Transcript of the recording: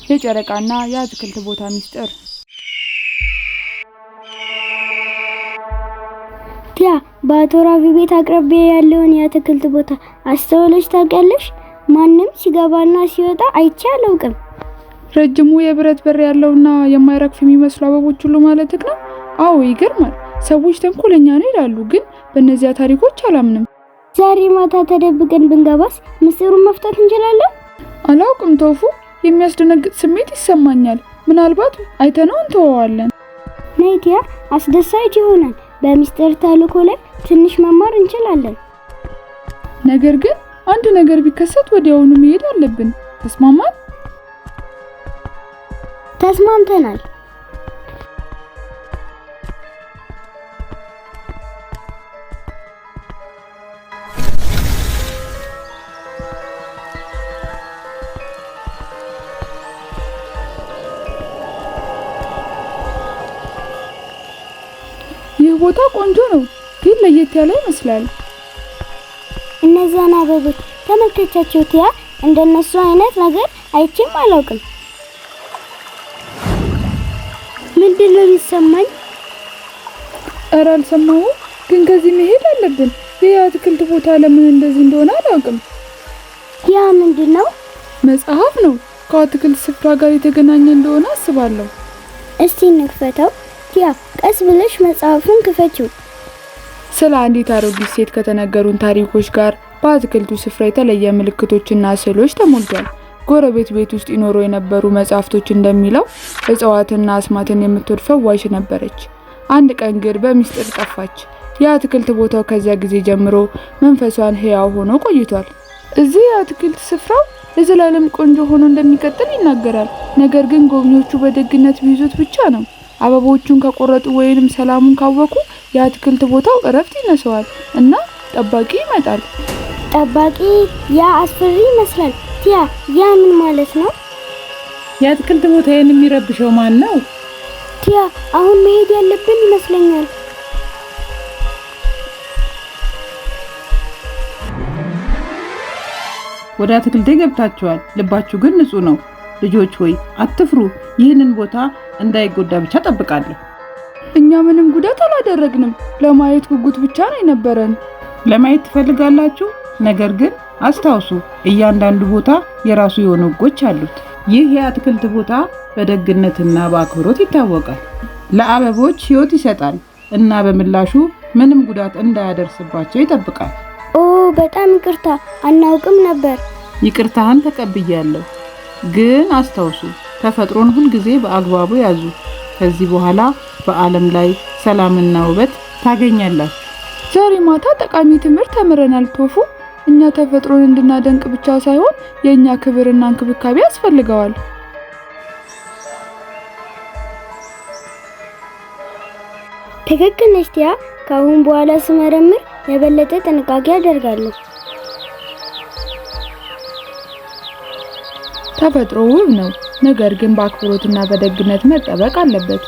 የጨረቃና የአትክልት ቦታ ሚስጥር። ቲያ በአቶ ራቢ ቤት አቅራቢያ ያለውን የአትክልት ቦታ አስተውለሽ ታውቂያለሽ? ማንም ሲገባና ሲወጣ አይቼ አላውቅም። ረጅሙ የብረት በር ያለውና የማይረግፍ የሚመስሉ አበቦች ሁሉ ማለት ነው? አዎ ይገርማል። ሰዎች ተንኮለኛ ነው ይላሉ፣ ግን በእነዚያ ታሪኮች አላምንም። ዛሬ ማታ ተደብቀን ብንገባስ ምስጢሩን መፍታት እንችላለን? አላውቅም ቶፉ፣ የሚያስደነግጥ ስሜት ይሰማኛል። ምናልባት አይተነው እንተወዋለን። ነይ ቲያ፣ አስደሳች ይሆናል። በሚስጥር ተልእኮ ላይ ትንሽ መማር እንችላለን። ነገር ግን አንድ ነገር ቢከሰት ወዲያውኑ መሄድ አለብን። ተስማማን? ተስማምተናል። ይህ ቦታ ቆንጆ ነው፣ ግን ለየት ያለ ይመስላል። እነዛን አበቦች ተመልከቻቸው ቲያ፣ እንደነሱ አይነት ነገር አይቼም አላውቅም። ምንድነው የሚሰማኝ? ኧረ አልሰማሁም፣ ግን ከዚህ መሄድ አለብን። ይህ የአትክልት ቦታ ለምን እንደዚህ እንደሆነ አላውቅም። ያ ምንድነው? መጽሐፍ ነው። ከአትክልት ስፍራ ጋር የተገናኘ እንደሆነ አስባለሁ። እስቲ እንክፈተው። ቲያ ቀስ ብለሽ መጽሐፉን ክፈችው። ስለ አንዲት አሮጊት ሴት ከተነገሩን ታሪኮች ጋር በአትክልቱ ስፍራ የተለየ ምልክቶችና ስዕሎች ተሞልቷል። ጎረቤት ቤት ውስጥ ይኖሩ የነበሩ መጽሐፍቶች እንደሚለው እጽዋትና አስማትን የምትወድ ፈዋሽ ነበረች። አንድ ቀን ግን በሚስጥር ጠፋች። የአትክልት ቦታው ከዚያ ጊዜ ጀምሮ መንፈሷን ሕያው ሆኖ ቆይቷል። እዚህ የአትክልት ስፍራው ለዘላለም ቆንጆ ሆኖ እንደሚቀጥል ይናገራል። ነገር ግን ጎብኚዎቹ በደግነት ቢይዙት ብቻ ነው። አበቦቹን ከቆረጡ ወይንም ሰላሙን ካወቁ የአትክልት ቦታው እረፍት ይነሳዋል እና ጠባቂ ይመጣል። ጠባቂ? ያ አስፈሪ ይመስላል። ቲያ ያ ምን ማለት ነው? የአትክልት ቦታዬን የሚረብሸው ማን ነው? ቲያ አሁን መሄድ ያለብን ይመስለኛል። ወደ አትክልቴ ገብታችኋል። ልባችሁ ግን ንጹህ ነው። ልጆች ሆይ አትፍሩ። ይህንን ቦታ እንዳይጎዳ ብቻ ጠብቃለሁ። እኛ ምንም ጉዳት አላደረግንም። ለማየት ጉጉት ብቻ ነው የነበረን። ለማየት ትፈልጋላችሁ? ነገር ግን አስታውሱ፣ እያንዳንዱ ቦታ የራሱ የሆኑ ሕጎች አሉት። ይህ የአትክልት ቦታ በደግነትና በአክብሮት ይታወቃል። ለአበቦች ሕይወት ይሰጣል እና በምላሹ ምንም ጉዳት እንዳያደርስባቸው ይጠብቃል። ኦ በጣም ይቅርታ፣ አናውቅም ነበር። ይቅርታህን ተቀብያለሁ። ግን አስታውሱ፣ ተፈጥሮን ሁልጊዜ በአግባቡ ያዙ። ከዚህ በኋላ በዓለም ላይ ሰላምና ውበት ታገኛላችሁ። ዛሬ ማታ ጠቃሚ ትምህርት ተምረናል ቶፉ። እኛ ተፈጥሮን እንድናደንቅ ብቻ ሳይሆን የእኛ ክብርና እንክብካቤ ያስፈልገዋል። ትክክል ነሽ ቲያ። ከአሁን በኋላ ስመረምር የበለጠ ጥንቃቄ አደርጋለሁ። ተፈጥሮ ውብ ነው፣ ነገር ግን በአክብሮትና በደግነት መጠበቅ አለበት።